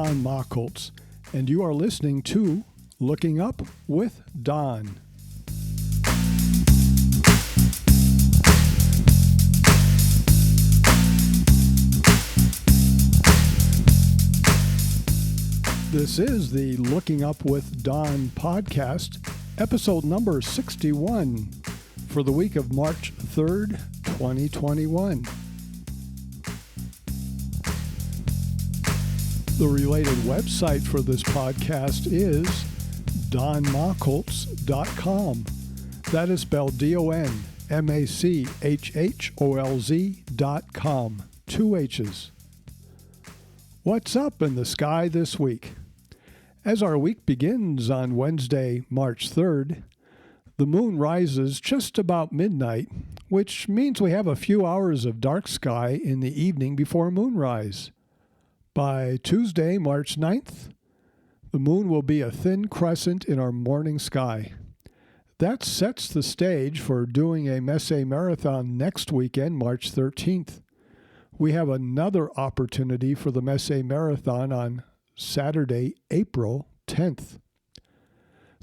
Don Machholz, and you are listening to Looking Up with Don. This is the Looking Up with Don podcast, episode number 61 for the week of March 3rd, 2021. The related website for this podcast is donmachholz.com. That is spelled DONMACHHOLZ.com. 2 H's. What's up in the sky this week? As our week begins on Wednesday, March 3rd, the moon rises just about midnight, which means we have a few hours of dark sky in the evening before moonrise. By Tuesday, March 9th, the moon will be a thin crescent in our morning sky. That sets the stage for doing a Messe Marathon next weekend, March 13th. We have another opportunity for the Messe Marathon on Saturday, April 10th.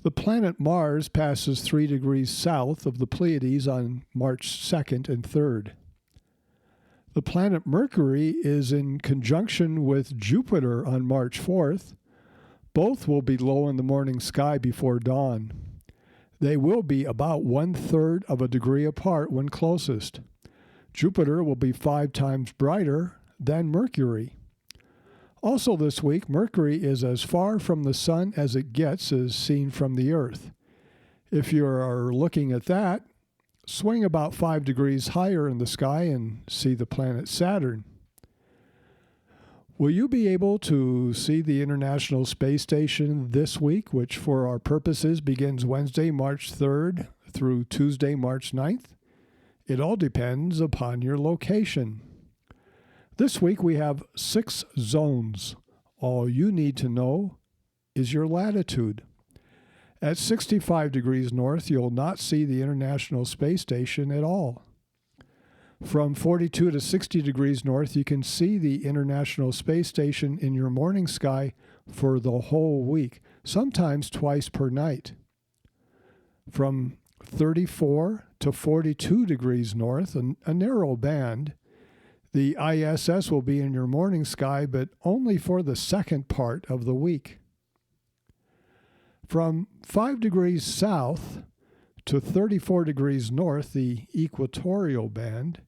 The planet Mars passes 3 degrees south of the Pleiades on March 2nd and 3rd. The planet Mercury is in conjunction with Jupiter on March 4th. Both will be low in the morning sky before dawn. They will be about 1/3 of a degree apart when closest. Jupiter will be 5 times brighter than Mercury. Also this week, Mercury is as far from the Sun as it gets as seen from the Earth. If you are looking at that, swing about 5 degrees higher in the sky and see the planet Saturn. Will you be able to see the International Space Station this week, which for our purposes begins Wednesday, March 3rd through Tuesday, March 9th? It all depends upon your location. This week we have 6 zones. All you need to know is your latitude. At 65 degrees north, you'll not see the International Space Station at all. From 42 to 60 degrees north, you can see the International Space Station in your morning sky for the whole week, sometimes twice per night. From 34 to 42 degrees north, a narrow band, the ISS will be in your morning sky, but only for the second part of the week. From 5 degrees south to 34 degrees north, the equatorial band,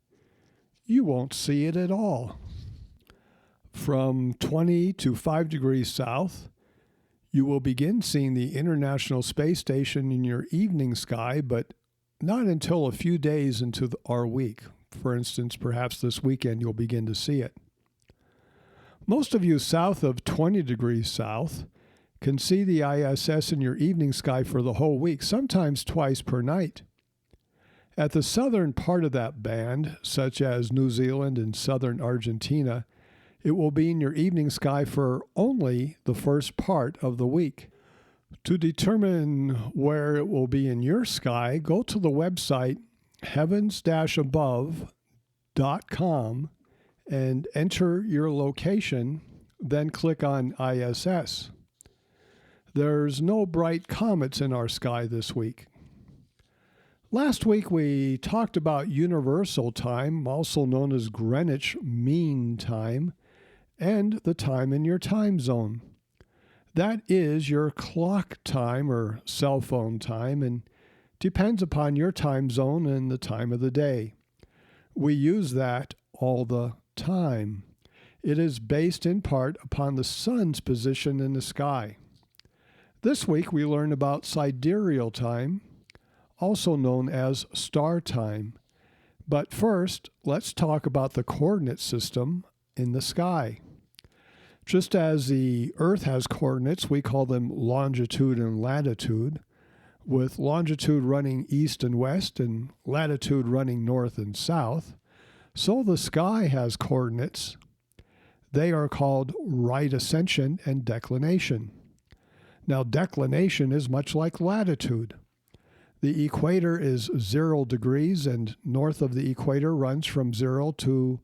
you won't see it at all. From 20 to 5 degrees south, you will begin seeing the International Space Station in your evening sky, but not until a few days into our week. For instance, perhaps this weekend you'll begin to see it. Most of you south of 20 degrees south can see the ISS in your evening sky for the whole week, sometimes twice per night. At the southern part of that band, such as New Zealand and southern Argentina, it will be in your evening sky for only the first part of the week. To determine where it will be in your sky, go to the website heavens-above.com and enter your location, then click on ISS. There's no bright comets in our sky this week. Last week we talked about universal time, also known as Greenwich Mean Time, and the time in your time zone. That is your clock time or cell phone time and depends upon your time zone and the time of the day. We use that all the time. It is based in part upon the sun's position in the sky. This week we learn about sidereal time, also known as star time. But first, let's talk about the coordinate system in the sky. Just as the Earth has coordinates, we call them longitude and latitude, with longitude running east and west and latitude running north and south. So the sky has coordinates. They are called right ascension and declination. Now, declination is much like latitude. The equator is 0 degrees, and north of the equator runs from 0 to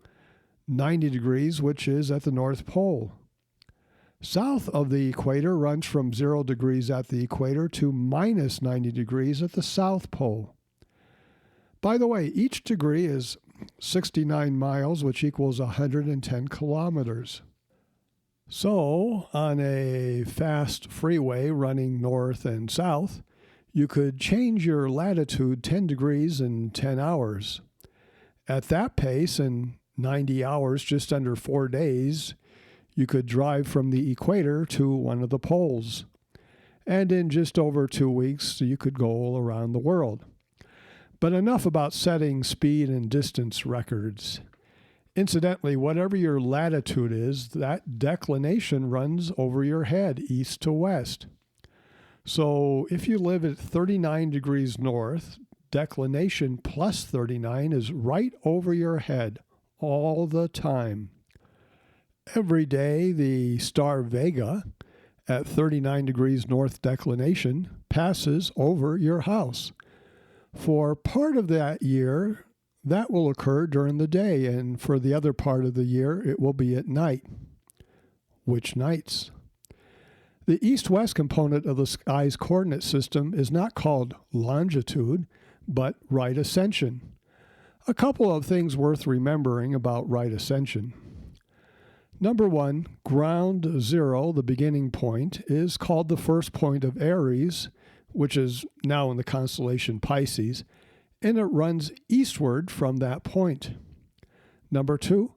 90 degrees, which is at the North Pole. South of the equator runs from 0 degrees at the equator to minus 90 degrees at the South Pole. By the way, each degree is 69 miles, which equals 110 kilometers. So, on a fast freeway running north and south, you could change your latitude 10 degrees in 10 hours. At that pace, in 90 hours, just under 4 days, you could drive from the equator to one of the poles. And in just over 2 weeks, you could go around the world. But enough about setting speed and distance records. Incidentally, whatever your latitude is, that declination runs over your head, east to west. So if you live at 39 degrees north, declination plus 39 is right over your head all the time. Every day, the star Vega at 39 degrees north declination passes over your house. For part of that year, that will occur during the day, and for the other part of the year, it will be at night. Which nights? The east-west component of the sky's coordinate system is not called longitude, but right ascension. A couple of things worth remembering about right ascension. Number one, ground zero, the beginning point, is called the first point of Aries, which is now in the constellation Pisces, and it runs eastward from that point. Number two,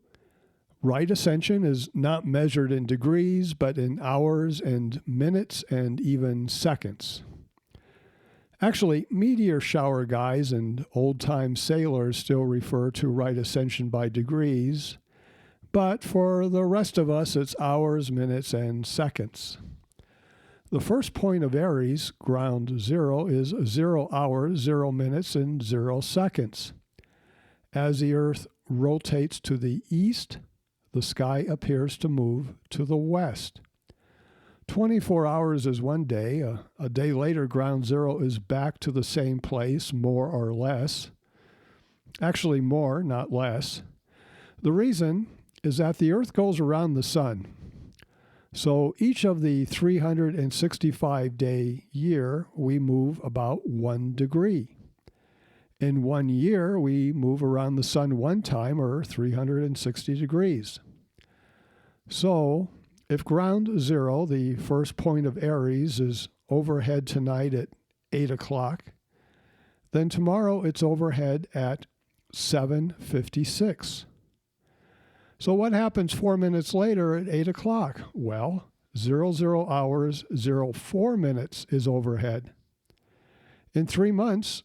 right ascension is not measured in degrees, but in hours and minutes and even seconds. Actually, meteor shower guys and old-time sailors still refer to right ascension by degrees, but for the rest of us, it's hours, minutes, and seconds. The first point of Aries, ground zero, is 0 hours, 0 minutes, and 0 seconds. As the Earth rotates to the east, the sky appears to move to the west. 24 hours is one day. A day later, ground zero is back to the same place, more or less. Actually, more, not less. The reason is that the Earth goes around the sun. So each of the 365-day year, we move about 1 degree. In 1 year, we move around the sun one time, or 360 degrees. So if ground zero, the first point of Aries, is overhead tonight at 8 o'clock, then tomorrow it's overhead at 7:56. So what happens 4 minutes later at 8 o'clock? Well, 00 hours, 04 minutes is overhead. In 3 months,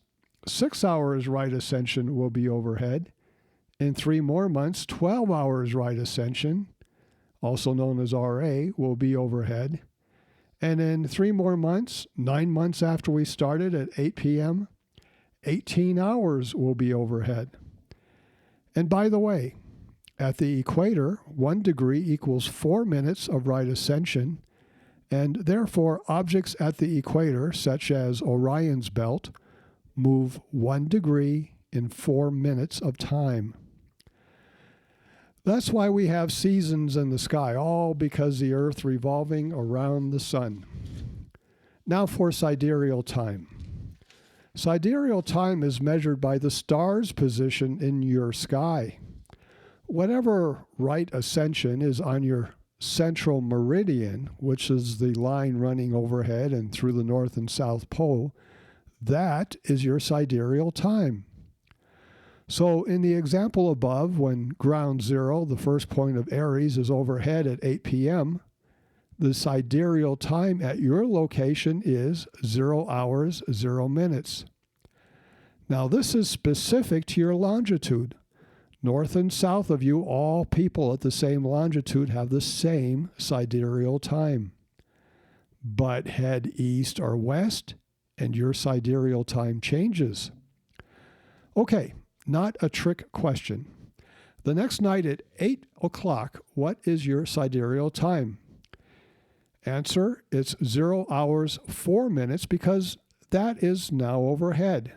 6 hours right ascension will be overhead. In 3 more months, 12 hours right ascension, also known as RA, will be overhead. And in 3 more months, 9 months after we started at 8 p.m., 18 hours will be overhead. And by the way, at the equator, 1 degree equals 4 minutes of right ascension, and therefore objects at the equator, such as Orion's belt, move 1 degree in 4 minutes of time. That's why we have seasons in the sky, all because the Earth revolving around the sun. Now for sidereal time. Sidereal time is measured by the star's position in your sky. Whatever right ascension is on your central meridian, which is the line running overhead and through the North and South Pole, that is your sidereal time. So in the example above, when ground zero, the first point of Aries, is overhead at 8 p.m., the sidereal time at your location is 0 hours, 0 minutes. Now this is specific to your longitude. North and south of you, all people at the same longitude have the same sidereal time. But head east or west, and your sidereal time changes. Okay, not a trick question. The next night at 8 o'clock, what is your sidereal time? Answer, it's 0 hours, 4 minutes, because that is now overhead.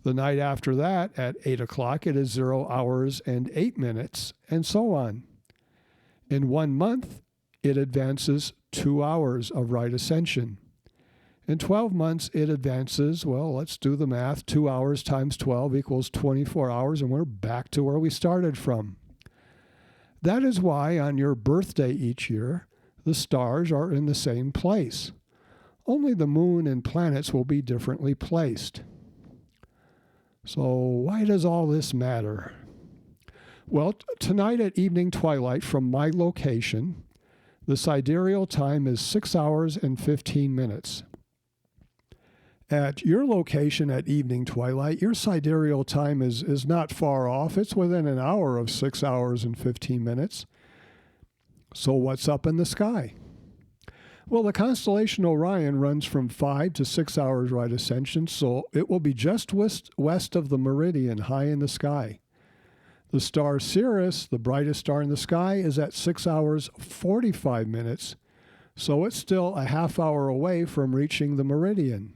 The night after that, at 8 o'clock, it is 0 hours and 8 minutes, and so on. In 1 month, it advances 2 hours of right ascension. In 12 months, it advances, well, let's do the math. 2 hours times 12 equals 24 hours, and we're back to where we started from. That is why on your birthday each year, the stars are in the same place. Only the moon and planets will be differently placed. So why does all this matter? Well, tonight at evening twilight from my location, the sidereal time is 6 hours and 15 minutes. At your location at evening twilight, your sidereal time is not far off. It's within an hour of 6 hours and 15 minutes. So what's up in the sky? Well, the constellation Orion runs from 5 to 6 hours right ascension, so it will be just west of the meridian, high in the sky. The star Cirrus, the brightest star in the sky, is at 6 hours 45 minutes, so it's still a half hour away from reaching the meridian.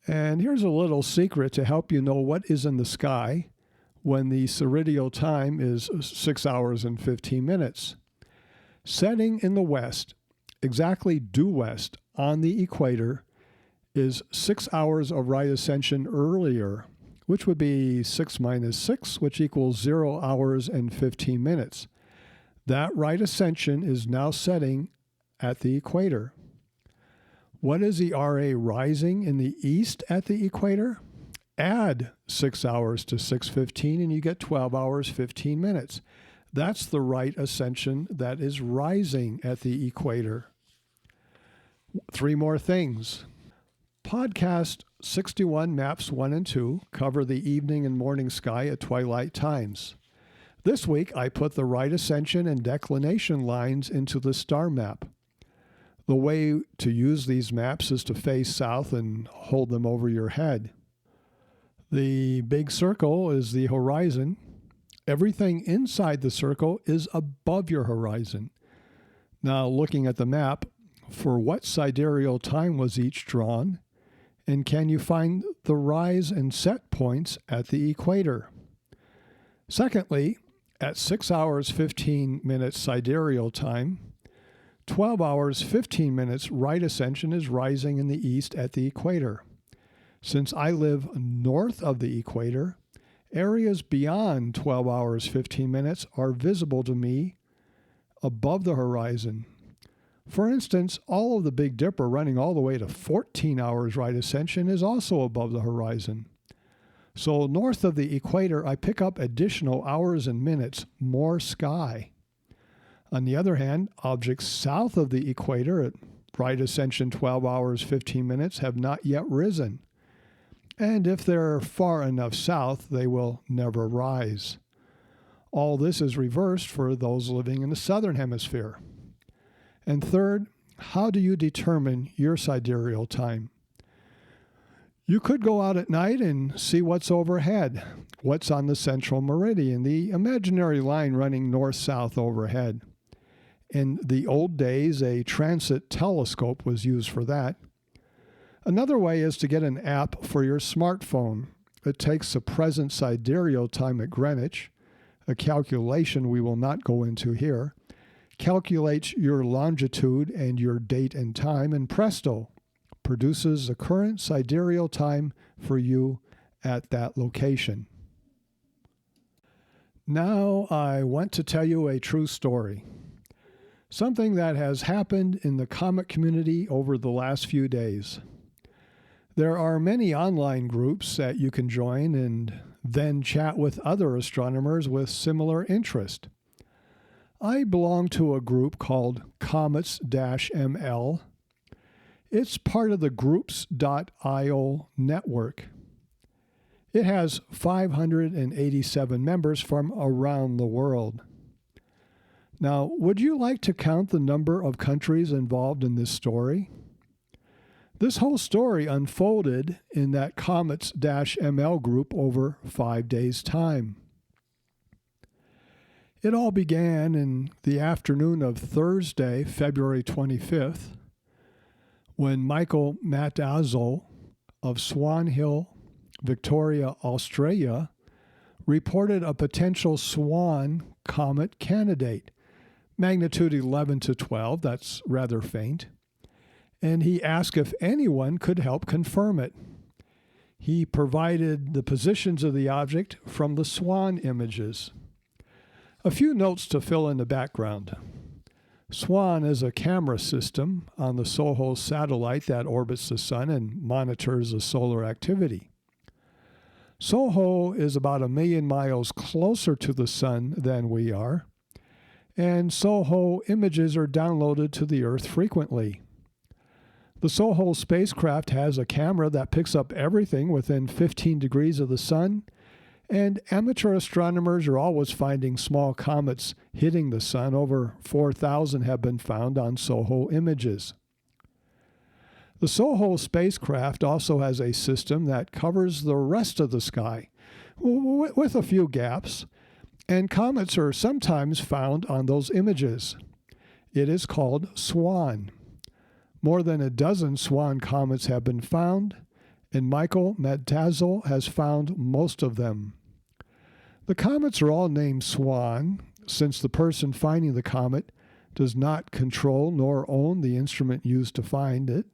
And here's a little secret to help you know what is in the sky when the sidereal time is 6 hours and 15 minutes. Setting in the west, exactly due west on the equator, is 6 hours of right ascension earlier, which would be 6 minus 6, which equals 0 hours and 15 minutes. That right ascension is now setting at the equator. What is the RA rising in the east at the equator? Add 6 hours to 6:15 and you get 12 hours 15 minutes. That's the right ascension that is rising at the equator. 3 more things. Podcast 61 maps 1 and 2 cover the evening and morning sky at twilight times. This week I put the right ascension and declination lines into the star map. The way to use these maps is to face south and hold them over your head. The big circle is the horizon. Everything inside the circle is above your horizon. Now, looking at the map, for what sidereal time was each drawn? And can you find the rise and set points at the equator? Secondly, at 6 hours 15 minutes sidereal time, 12 hours 15 minutes right ascension is rising in the east at the equator. Since I live north of the equator, areas beyond 12 hours 15 minutes are visible to me above the horizon. For instance, all of the Big Dipper running all the way to 14 hours right ascension is also above the horizon. So north of the equator, I pick up additional hours and minutes, more sky. On the other hand, objects south of the equator at right ascension 12 hours 15 minutes have not yet risen. And if they're far enough south, they will never rise. All this is reversed for those living in the southern hemisphere. And third, how do you determine your sidereal time? You could go out at night and see what's overhead, what's on the central meridian, the imaginary line running north-south overhead. In the old days, a transit telescope was used for that. Another way is to get an app for your smartphone. It takes the present sidereal time at Greenwich, a calculation we will not go into here, calculates your longitude and your date and time, and presto, produces the current sidereal time for you at that location. Now I want to tell you a true story. Something that has happened in the comet community over the last few days. There are many online groups that you can join and then chat with other astronomers with similar interest. I belong to a group called Comets-ML. It's part of the groups.io network. It has 587 members from around the world. Now, would you like to count the number of countries involved in this story? This whole story unfolded in that Comets-ML group over 5 days' time. It all began in the afternoon of Thursday, February 25th, when Michael Matazzo of Swan Hill, Victoria, Australia, reported a potential Swan Comet candidate, magnitude 11 to 12. That's rather faint. And he asked if anyone could help confirm it. He provided the positions of the object from the Swan images. A few notes to fill in the background. Swan is a camera system on the SOHO satellite that orbits the Sun and monitors the solar activity. SOHO is about 1 million miles closer to the Sun than we are, and SOHO images are downloaded to the Earth frequently. The SOHO spacecraft has a camera that picks up everything within 15 degrees of the Sun, and amateur astronomers are always finding small comets hitting the Sun. Over 4,000 have been found on SOHO images. The SOHO spacecraft also has a system that covers the rest of the sky, with a few gaps, and comets are sometimes found on those images. It is called SWAN. More than a dozen Swan Comets have been found, and machholz has found most of them. The comets are all named Swan, since the person finding the comet does not control nor own the instrument used to find it.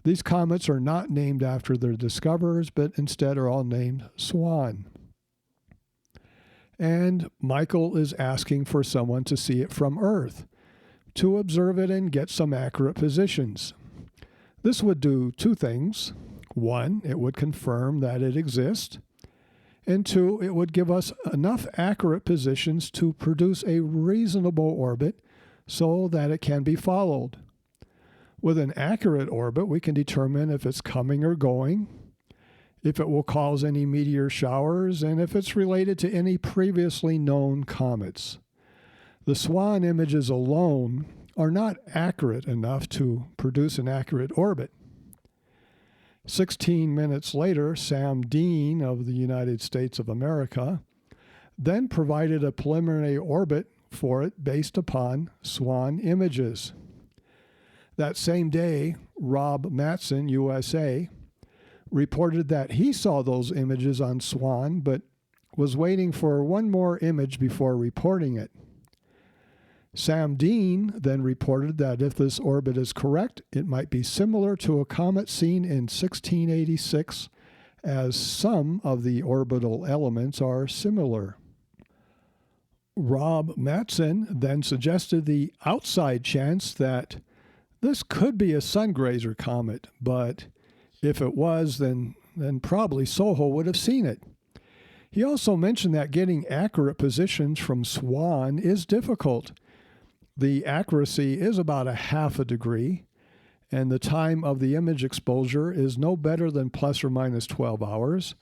These comets are not named after their discoverers, but instead are all named Swan. And Michael is asking for someone to see it from Earth, to observe it and get some accurate positions. This would do two things. One, it would confirm that it exists. And two, it would give us enough accurate positions to produce a reasonable orbit so that it can be followed. With an accurate orbit, we can determine if it's coming or going, if it will cause any meteor showers, and if it's related to any previously known comets. The Swan images alone are not accurate enough to produce an accurate orbit. 16 minutes later, Sam Dean of the United States of America then provided a preliminary orbit for it based upon Swan images. That same day, Rob Matson, USA, reported that he saw those images on Swan, but was waiting for one more image before reporting it. Sam Dean then reported that if this orbit is correct, it might be similar to a comet seen in 1686, as some of the orbital elements are similar. Rob Matson then suggested the outside chance that this could be a sun-grazer comet, but if it was, then probably SOHO would have seen it. He also mentioned that getting accurate positions from Swan is difficult. The accuracy is about 1/2 degree, and the time of the image exposure is no better than plus or minus 12 hours,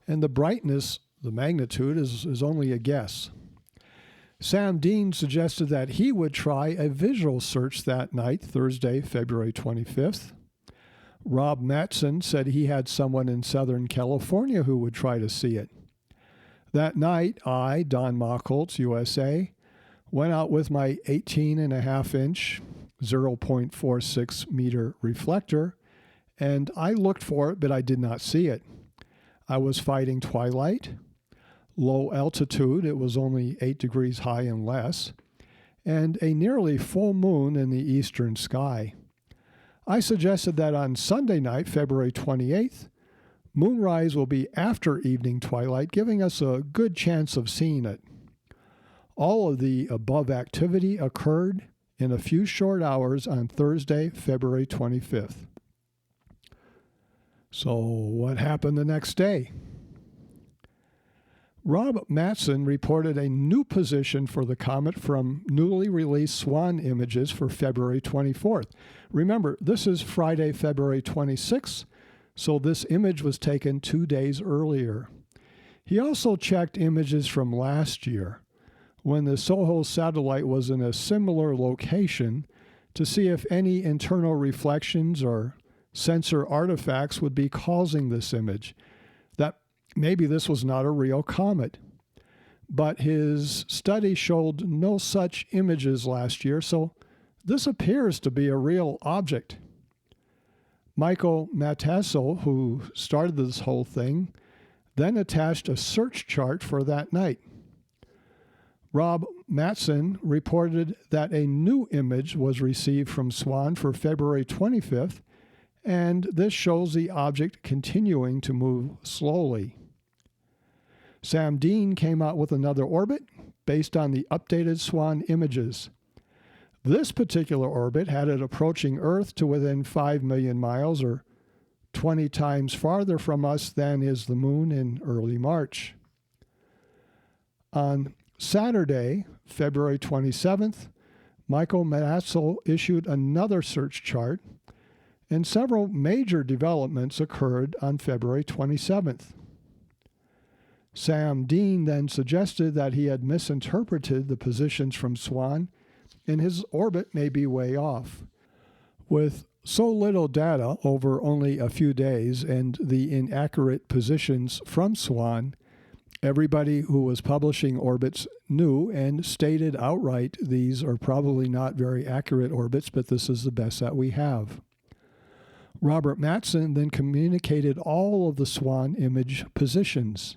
and the brightness, the magnitude, is only a guess. Sam Dean suggested that he would try a visual search that night, Thursday, February 25th. Rob Matson said he had someone in Southern California who would try to see it. That night, I, Don Machholz, USA, went out with my 18.5-inch 0.46 meter reflector, and I looked for it, but I did not see it. I was fighting twilight, low altitude, it was only 8 degrees high and less, and a nearly full moon in the eastern sky. I suggested that on Sunday night, February 28th, moonrise will be after evening twilight, giving us a good chance of seeing it. All of the above activity occurred in a few short hours on Thursday, February 25th. So what happened the next day? Rob Matson reported a new position for the comet from newly released Swan images for February 24th. Remember, this is Friday, February 26th, so this image was taken 2 days earlier. He also checked images from last year, when the SOHO satellite was in a similar location, to see if any internal reflections or sensor artifacts would be causing this image, that maybe this was not a real comet. But his study showed no such images last year, so this appears to be a real object. Michael Matasso, who started this whole thing, then attached a search chart for that night. Rob Matson reported that a new image was received from Swan for February 25th, and this shows the object continuing to move slowly. Sam Dean came out with another orbit based on the updated Swan images. This particular orbit had it approaching Earth to within 5 million miles, or 20 times farther from us than is the Moon in early March. On Saturday, February 27th, Michael Machholz issued another search chart, and several major developments occurred on February 27th. Sam Dean then suggested that he had misinterpreted the positions from Swan, and his orbit may be way off. With so little data over only a few days and the inaccurate positions from Swan, everybody who was publishing orbits knew and stated outright these are probably not very accurate orbits, but this is the best that we have. Robert Matson then communicated all of the Swan image positions.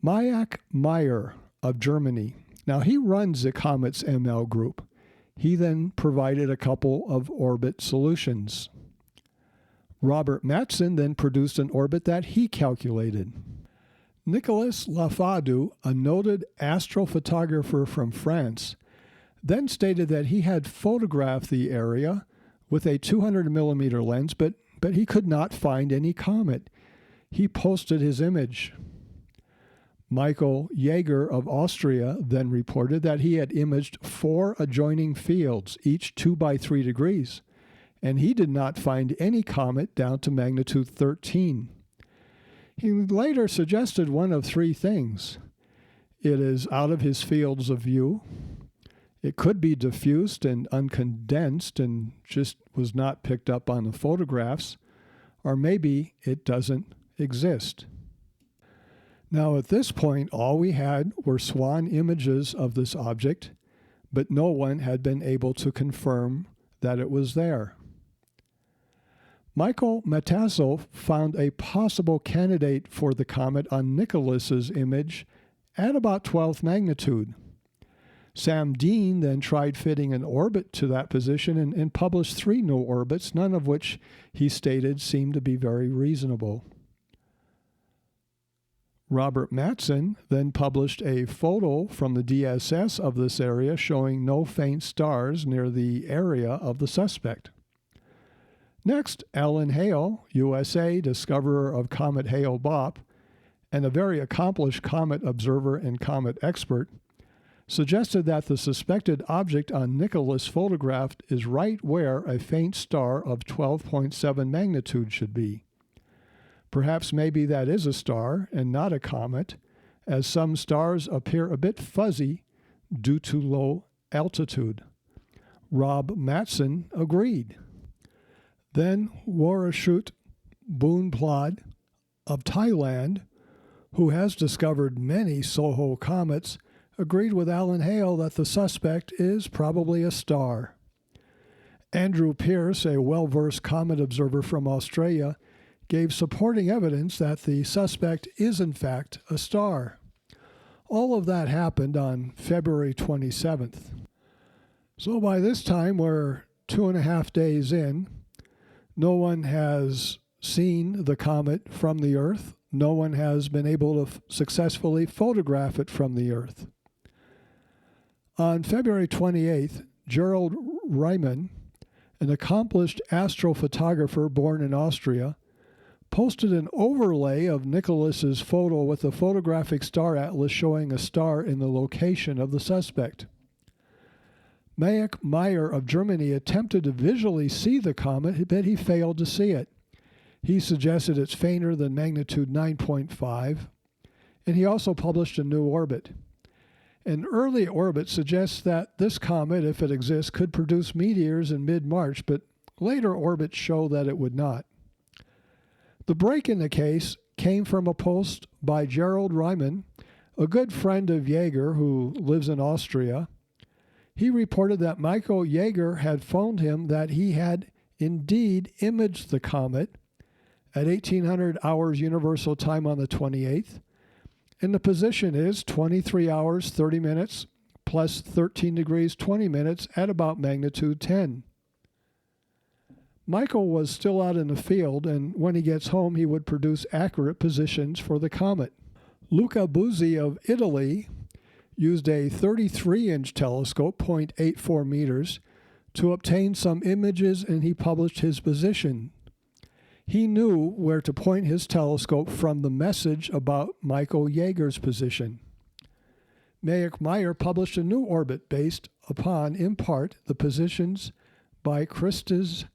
Mayak Meyer of Germany. Now he runs the Comets ML group. He then provided a couple of orbit solutions. Robert Matson then produced an orbit that he calculated. Nicolas Lafadu, a noted astrophotographer from France, then stated that he had photographed the area with a 200 millimeter lens, but he could not find any comet. He posted his image. Michael Jaeger of Austria then reported that he had imaged 4 adjoining fields, each 2 by 3 degrees, and he did not find any comet down to magnitude 13. He later suggested one of 3 things. It is out of his fields of view. It could be diffused and uncondensed and just was not picked up on the photographs, or maybe it doesn't exist. Now at this point, all we had were Swan images of this object, but no one had been able to confirm that it was there. Michael Machholz found a possible candidate for the comet on Nicholas's image at about 12th magnitude. Sam Dean then tried fitting an orbit to that position and published 3 new orbits, none of which he stated seemed to be very reasonable. Robert Matson then published a photo from the DSS of this area showing no faint stars near the area of the suspect. Next, Alan Hale, USA, discoverer of Comet Hale-Bopp, and a very accomplished comet observer and comet expert, suggested that the suspected object on Nicholas' photograph is right where a faint star of 12.7 magnitude should be. Perhaps maybe that is a star and not a comet, as some stars appear a bit fuzzy due to low altitude. Rob Matson agreed. Then Worashut Boonplod of Thailand, who has discovered many Soho comets, agreed with Alan Hale that the suspect is probably a star. Andrew Pearce, a well-versed comet observer from Australia, gave supporting evidence that the suspect is in fact a star. All of that happened on February 27th. So by this time, we're 2.5 days in. No one has seen the comet from the Earth. No one has been able to successfully photograph it from the Earth. On February 28th, Gerald Reimann, an accomplished astrophotographer born in Austria, posted an overlay of Nicholas's photo with a photographic star atlas showing a star in the location of the suspect. Mayak Meyer of Germany attempted to visually see the comet, but he failed to see it. He suggested it's fainter than magnitude 9.5, and he also published a new orbit. An early orbit suggests that this comet, if it exists, could produce meteors in mid-March, but later orbits show that it would not. The break in the case came from a post by Gerald Reimann, a good friend of Jaeger who lives in Austria. He reported that Michael Jaeger had phoned him that he had indeed imaged the comet at 1800 hours Universal Time on the 28th, and the position is 23 hours 30 minutes plus 13 degrees 20 minutes at about magnitude 10. Michael was still out in the field, and when he gets home he would produce accurate positions for the comet. LUWD of Italy used a 33-inch telescope, 0.84 meters, to obtain some images, and he published his position. He knew where to point his telescope from the message about Michael Yeager's position. Meyer published a new orbit based upon, in part, the positions by Christos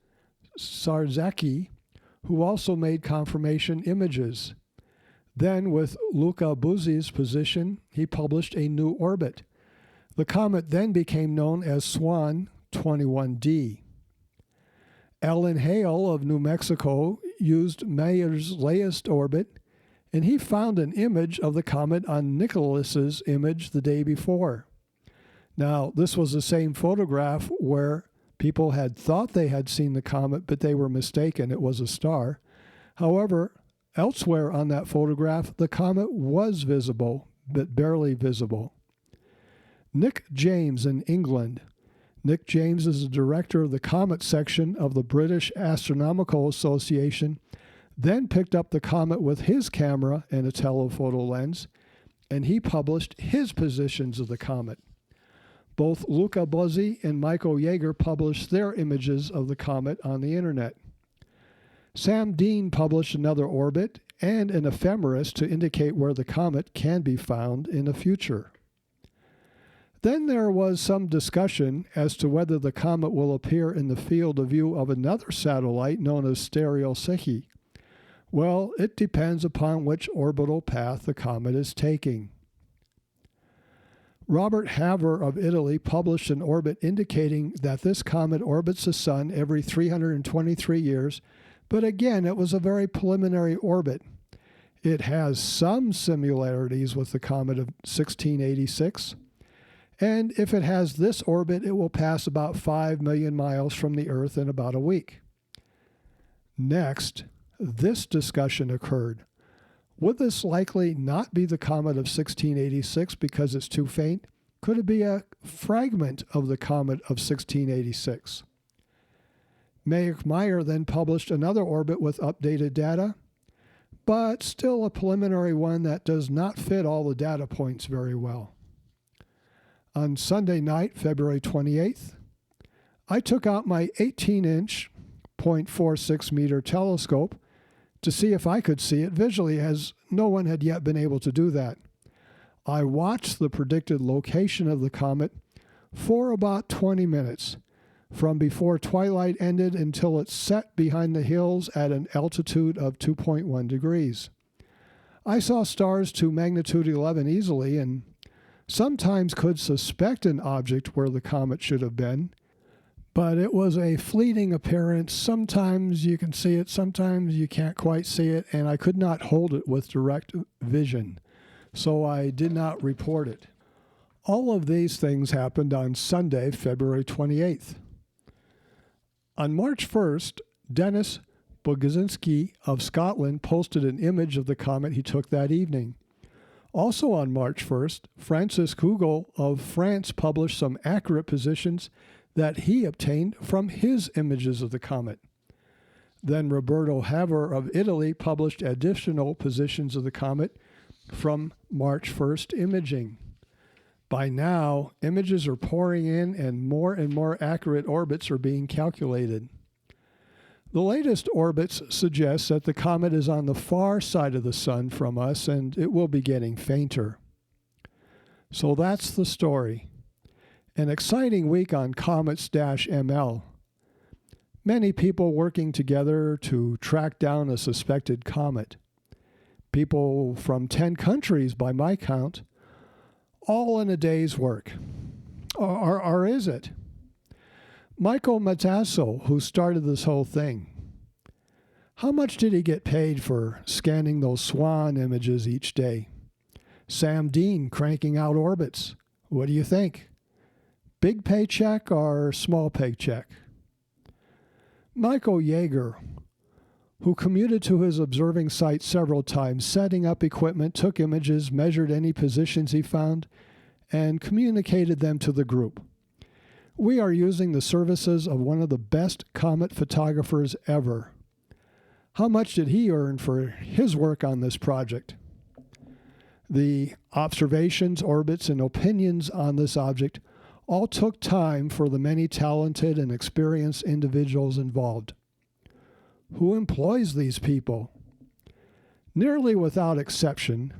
Sarzaki, who also made confirmation images. Then, with LUWD's position, he published a new orbit. The comet then became known as Swan 21D. Alan Hale of New Mexico used Meyer's latest orbit, and he found an image of the comet on Nicholas's image the day before. Now, this was the same photograph where people had thought they had seen the comet, but they were mistaken. It was a star. However, elsewhere on that photograph, the comet was visible, but barely visible. Nick James in England. Nick James is the director of the Comet section of the British Astronomical Association, then picked up the comet with his camera and a telephoto lens, and he published his positions of the comet. Both LUWD and Michael Yeager published their images of the comet on the internet. Sam Dean published another orbit and an ephemeris to indicate where the comet can be found in the future. Then there was some discussion as to whether the comet will appear in the field of view of another satellite known as Asteroids. Well, it depends upon which orbital path the comet is taking. Robert Haver of Italy published an orbit indicating that this comet orbits the Sun every 323 years, but again, it was a very preliminary orbit. It has some similarities with the comet of 1686. And if it has this orbit, it will pass about 5 million miles from the Earth in about a week. Next, this discussion occurred. Would this likely not be the comet of 1686 because it's too faint? Could it be a fragment of the comet of 1686? Meyer then published another orbit with updated data, but still a preliminary one that does not fit all the data points very well. On Sunday night, February 28th, I took out my 18-inch, 0.46 meter telescope to see if I could see it visually, as no one had yet been able to do that. I watched the predicted location of the comet for about 20 minutes, from before twilight ended until it set behind the hills at an altitude of 2.1 degrees. I saw stars to magnitude 11 easily, and sometimes could suspect an object where the comet should have been, but it was a fleeting appearance. Sometimes you can see it, sometimes you can't quite see it, and I could not hold it with direct vision, so I did not report it. All of these things happened on Sunday, February 28th. On March 1st, Dennis Bogazinski of Scotland posted an image of the comet he took that evening. Also on March 1st, Francis Kugel of France published some accurate positions that he obtained from his images of the comet. Then Roberto Haver of Italy published additional positions of the comet from March 1st imaging. By now, images are pouring in and more accurate orbits are being calculated. The latest orbits suggest that the comet is on the far side of the Sun from us, and it will be getting fainter. So that's the story. An exciting week on Comets-ML. Many people working together to track down a suspected comet. People from 10 countries by my count, all in a day's work. Or is it? Michael Matasso, who started this whole thing, how much did he get paid for scanning those swan images each day? Sam Dean cranking out orbits. What do you think? Big paycheck or small paycheck? Michael Yeager, who commuted to his observing site several times, setting up equipment, took images, measured any positions he found, and communicated them to the group. We are using the services of one of the best comet photographers ever. How much did he earn for his work on this project? The observations, orbits, and opinions on this object all took time for the many talented and experienced individuals involved. Who employs these people? Nearly without exception,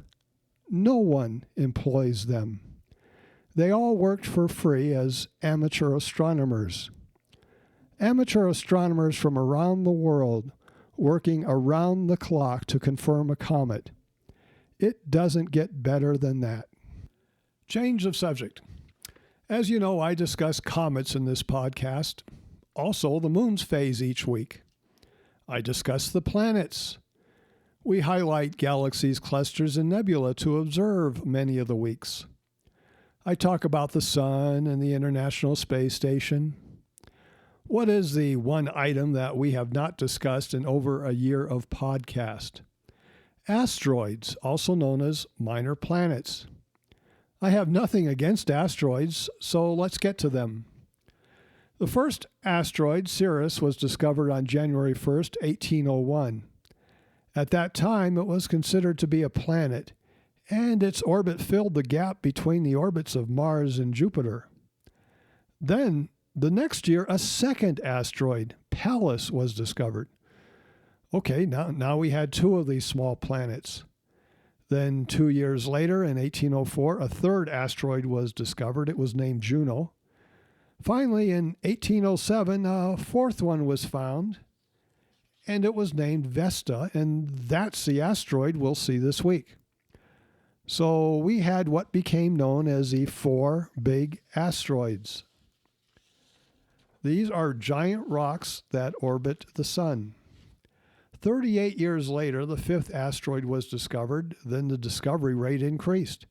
no one employs them. They all worked for free as amateur astronomers. Amateur astronomers from around the world working around the clock to confirm a comet. It doesn't get better than that. Change of subject. As you know, I discuss comets in this podcast, also the moon's phase each week. I discuss the planets. We highlight galaxies, clusters, and nebula to observe many of the weeks. I talk about the sun and the International Space Station. What is the one item that we have not discussed in over a year of podcast? Asteroids, also known as minor planets. I have nothing against asteroids, so let's get to them. The first asteroid, Cirrus, was discovered on January 1st, 1801. At that time, it was considered to be a planet, and its orbit filled the gap between the orbits of Mars and Jupiter. Then, the next year, a second asteroid, Pallas, was discovered. Okay, now we had two of these small planets. Then 2 years later, in 1804, a third asteroid was discovered. It was named Juno. Finally, in 1807, a fourth one was found, and it was named Vesta, and that's the asteroid we'll see this week. So we had what became known as the 4 big asteroids. These are giant rocks that orbit the sun. 38 years later, the 5th asteroid was discovered. Then the discovery rate increased.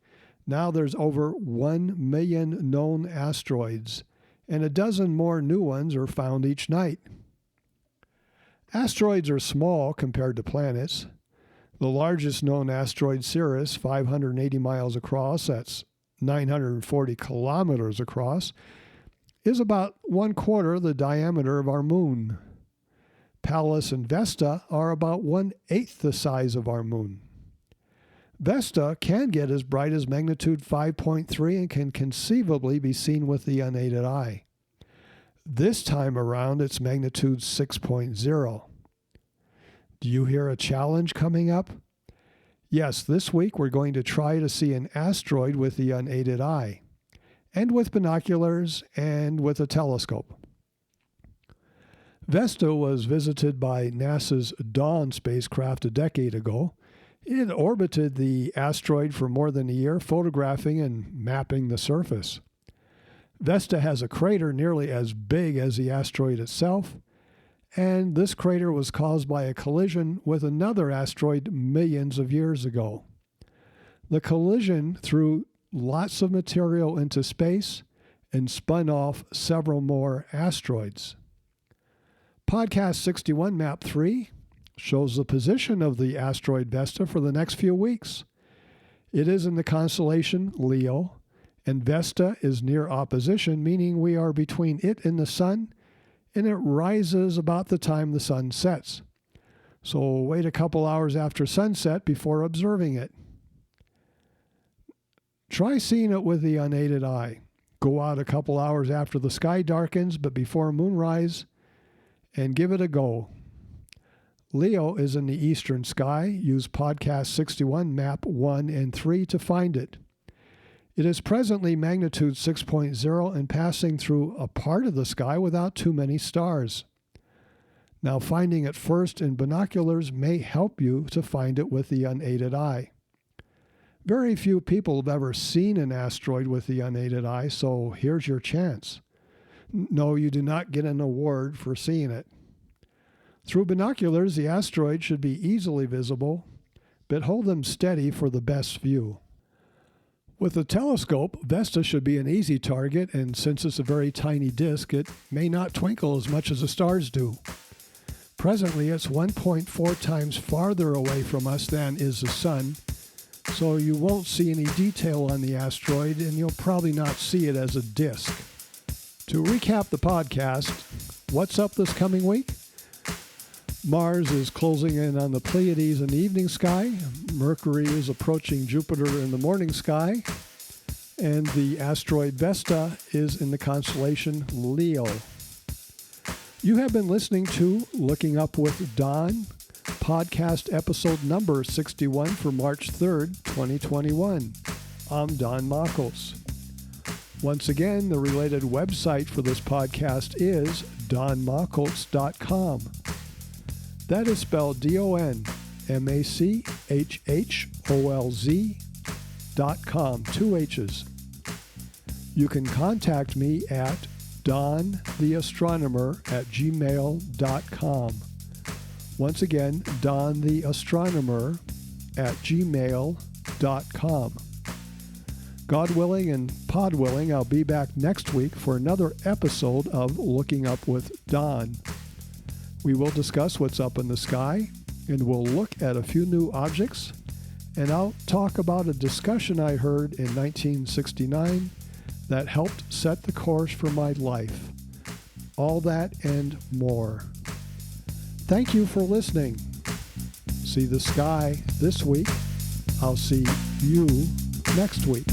Now there's over 1 million known asteroids, and a dozen more new ones are found each night. Asteroids are small compared to planets. The largest known asteroid, Cirrus, 580 miles across, that's 940 kilometers across, is about 1/4 the diameter of our moon. Pallas and Vesta are about 1/8 the size of our moon. Vesta can get as bright as magnitude 5.3 and can conceivably be seen with the unaided eye. This time around, it's magnitude 6.0. Do you hear a challenge coming up? Yes, this week we're going to try to see an asteroid with the unaided eye, and with binoculars, and with a telescope. Vesta was visited by NASA's Dawn spacecraft a decade ago. It orbited the asteroid for more than a year, photographing and mapping the surface. Vesta has a crater nearly as big as the asteroid itself, and this crater was caused by a collision with another asteroid millions of years ago. The collision threw lots of material into space and spun off several more asteroids. Podcast 61, Map 3, shows the position of the asteroid Vesta for the next few weeks. It is in the constellation Leo, and Vesta is near opposition, meaning we are between it and the sun, and it rises about the time the sun sets. So wait a couple hours after sunset before observing it. Try seeing it with the unaided eye. Go out a couple hours after the sky darkens, but before moonrise, and give it a go. Leo is in the eastern sky. Use podcast 61, map 1 and 3 to find it. It is presently magnitude 6.0 and passing through a part of the sky without too many stars. Now, finding it first in binoculars may help you to find it with the unaided eye. Very few people have ever seen an asteroid with the unaided eye, so here's your chance. No, you do not get an award for seeing it. Through binoculars, the asteroid should be easily visible, but hold them steady for the best view. With a telescope, Vesta should be an easy target, and since it's a very tiny disk, it may not twinkle as much as the stars do. Presently, it's 1.4 times farther away from us than is the Sun, so you won't see any detail on the asteroid, and you'll probably not see it as a disk. To recap the podcast, what's up this coming week? Mars is closing in on the Pleiades in the evening sky, Mercury is approaching Jupiter in the morning sky, and the asteroid Vesta is in the constellation Leo. You have been listening to Looking Up with Don, podcast episode number 61 for March 3rd, 2021. I'm Don Machholz. Once again, the related website for this podcast is donmachholz.com. That is spelled DONMACHHOLZ.com, 2 H's. You can contact me at dontheastronomer@gmail.com. Once again, dontheastronomer@gmail.com. God willing and pod willing, I'll be back next week for another episode of Looking Up with Don. We will discuss what's up in the sky, and we'll look at a few new objects, and I'll talk about a discussion I heard in 1969 that helped set the course for my life. All that and more. Thank you for listening. See the sky this week. I'll see you next week.